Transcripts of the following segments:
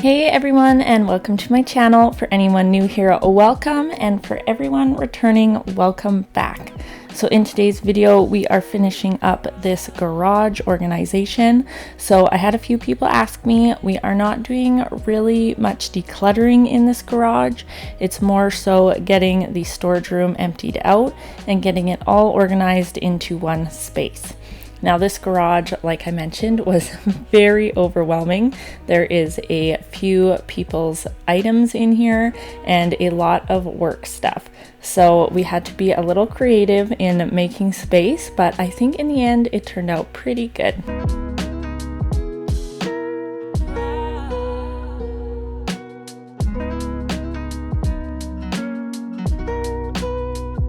Hey everyone, and welcome to my channel. For anyone new here, welcome, and for everyone returning, welcome back. So in today's video, we are finishing up this garage organization. So I had a few people ask me, we are not doing really much decluttering in this garage. It's more so getting the storage room emptied out and getting it all organized into one space. Now this garage, like I mentioned, was very overwhelming. There is a few people's items in here and a lot of work stuff. So we had to be a little creative in making space, but I think in the end it turned out pretty good.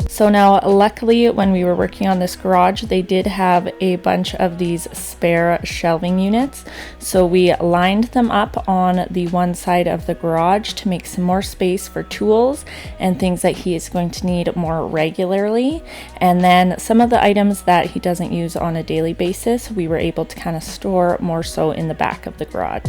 So now, luckily, when we were working on this garage, they did have a bunch of these spare shelving units. So we lined them up on the one side of the garage to make some more space for tools and things that he is going to need more regularly. And then some of the items that he doesn't use on a daily basis, we were able to kind of store more so in the back of the garage.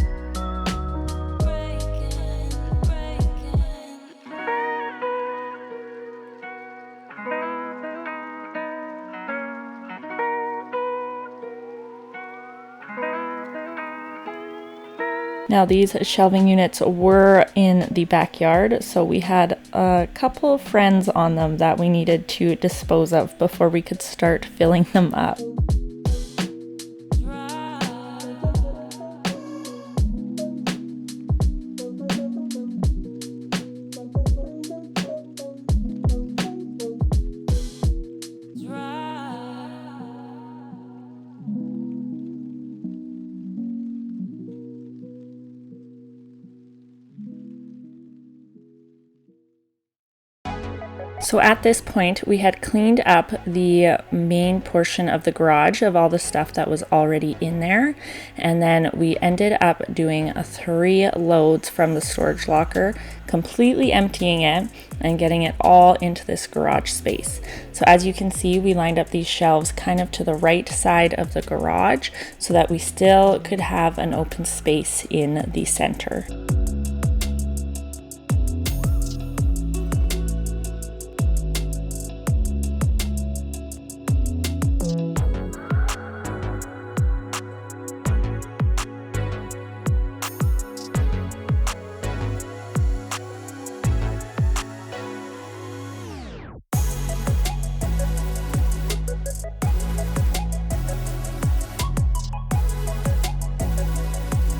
Now these shelving units were in the backyard, so we had a couple of friends on them that we needed to dispose of before we could start filling them up. So at this point, we had cleaned up the main portion of the garage of all the stuff that was already in there. And then we ended up doing 3 loads from the storage locker, completely emptying it and getting it all into this garage space. So as you can see, we lined up these shelves kind of to the right side of the garage so that we still could have an open space in the center.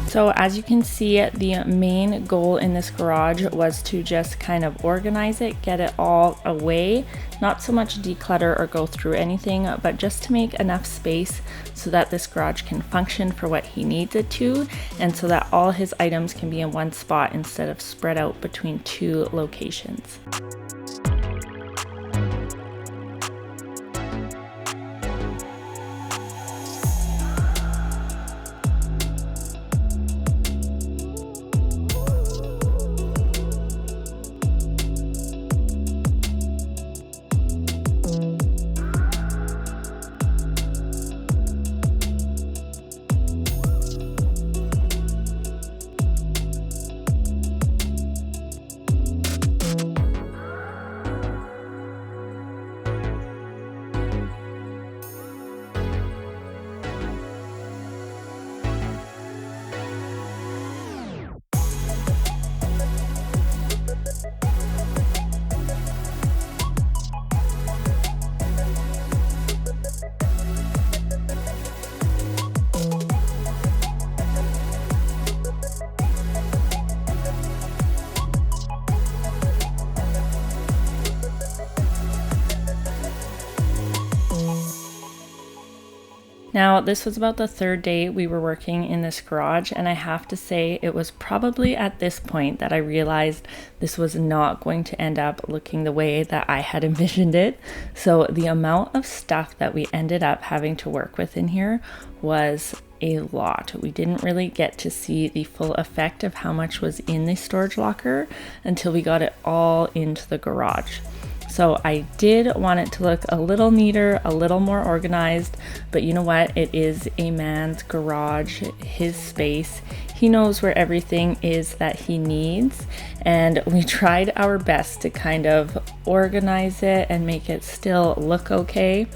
So as you can see, the main goal in this garage was to just kind of organize it, get it all away, not so much declutter or go through anything, but just to make enough space so that this garage can function for what he needs it to, and so that all his items can be in one spot instead of spread out between 2 locations. Now, this was about the 3rd day we were working in this garage, and I have to say it was probably at this point that I realized this was not going to end up looking the way that I had envisioned it. So the amount of stuff that we ended up having to work with in here was a lot. We didn't really get to see the full effect of how much was in the storage locker until we got it all into the garage. So I did want it to look a little neater, a little more organized, but you know what? It is a man's garage, his space. he knows where everything is that he needs, and we tried our best to kind of organize it and make it still look okay.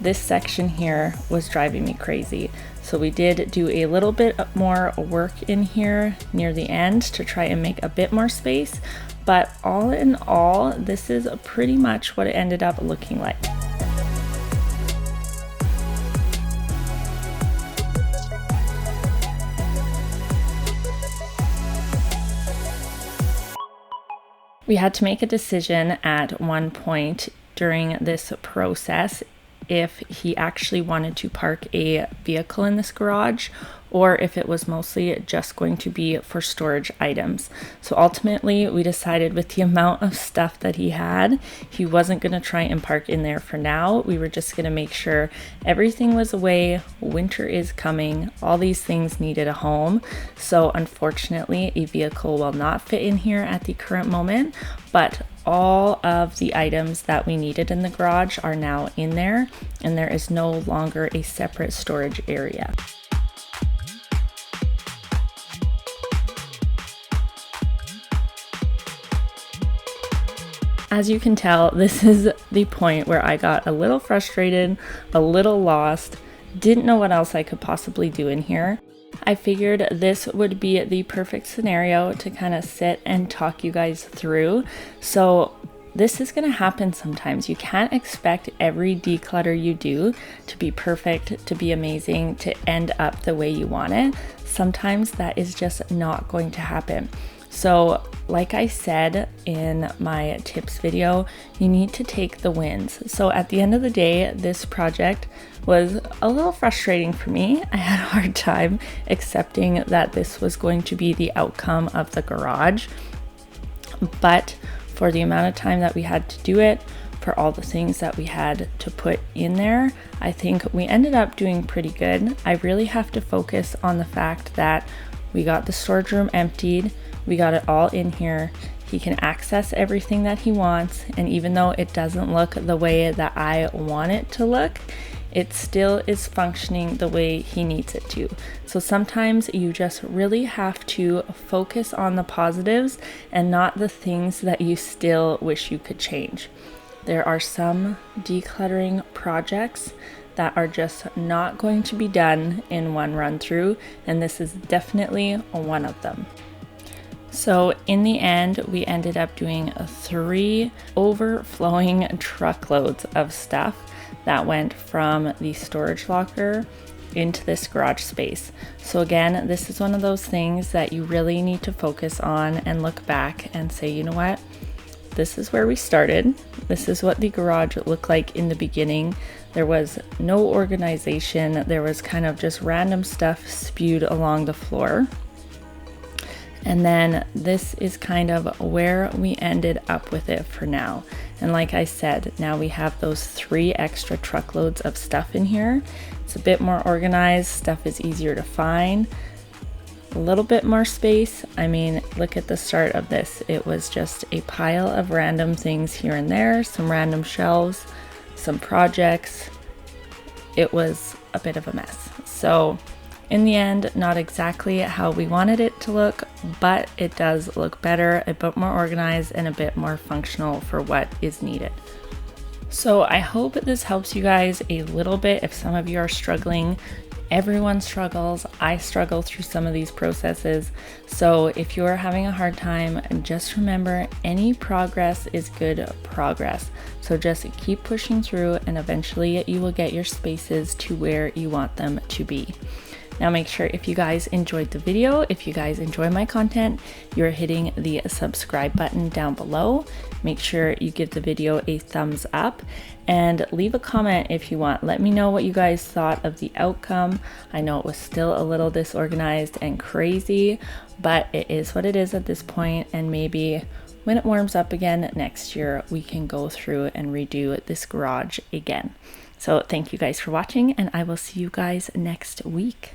This section here was driving me crazy. So we did do a little bit more work in here near the end to try and make a bit more space, but all in all, this is pretty much what it ended up looking like. We had to make a decision at one point during this process if he actually wanted to park a vehicle in this garage or if it was mostly just going to be for storage items. So ultimately we decided with the amount of stuff that he had, he wasn't going to try and park in there for now. We were just going to make sure everything was away. Winter is coming. All these things needed a home. So unfortunately, a vehicle will not fit in here at the current moment, but all of the items that we needed in the garage are now in there, and there is no longer a separate storage area. As you can tell, this is the point where I got a little frustrated, a little lost, didn't know what else I could possibly do in here. I figured this would be the perfect scenario to kind of sit and talk you guys through. So this is going to happen sometimes. You can't expect every declutter you do to be perfect, to be amazing, to end up the way you want it. Sometimes that is just not going to happen. So like I said in my tips video, you need to take the wins. So at the end of the day, this project was a little frustrating for me. I had a hard time accepting that this was going to be the outcome of the garage. But for the amount of time that we had to do it, for all the things that we had to put in there, I think we ended up doing pretty good. I really have to focus on the fact that we got the storage room emptied. We got it all in here. He can access everything that he wants, and even though it doesn't look the way that I want it to look, it still is functioning the way he needs it to. So sometimes you just really have to focus on the positives and not the things that you still wish you could change. There are some decluttering projects that are just not going to be done in one run through, and this is definitely one of them. So in the end, we ended up doing 3 overflowing truckloads of stuff that went from the storage locker into this garage space. So again, this is one of those things that you really need to focus on and look back and say, you know what? This is where we started. This is what the garage looked like in the beginning. There was no organization. There was kind of just random stuff spewed along the floor. And then this is kind of where we ended up with it for now. And like I said, now we have those 3 extra truckloads of stuff in here. It's a bit more organized. Stuff is easier to find. A little bit more space. I mean, look at the start of this. It was just a pile of random things here and there, some random shelves, some projects. It was a bit of a mess. So in the end, not exactly how we wanted it to look, but it does look better, a bit more organized, and a bit more functional for what is needed. So I hope this helps you guys a little bit if some of you are struggling. Everyone struggles. I struggle through some of these processes. So if you're having a hard time, just remember any progress is good progress. So just keep pushing through, and eventually you will get your spaces to where you want them to be. Now make sure if you guys enjoyed the video, if you guys enjoy my content, you're hitting the subscribe button down below. Make sure you give the video a thumbs up and leave a comment if you want. Let me know what you guys thought of the outcome. I know it was still a little disorganized and crazy, but it is what it is at this point, and maybe when it warms up again next year, we can go through and redo this garage again. So thank you guys for watching, and I will see you guys next week.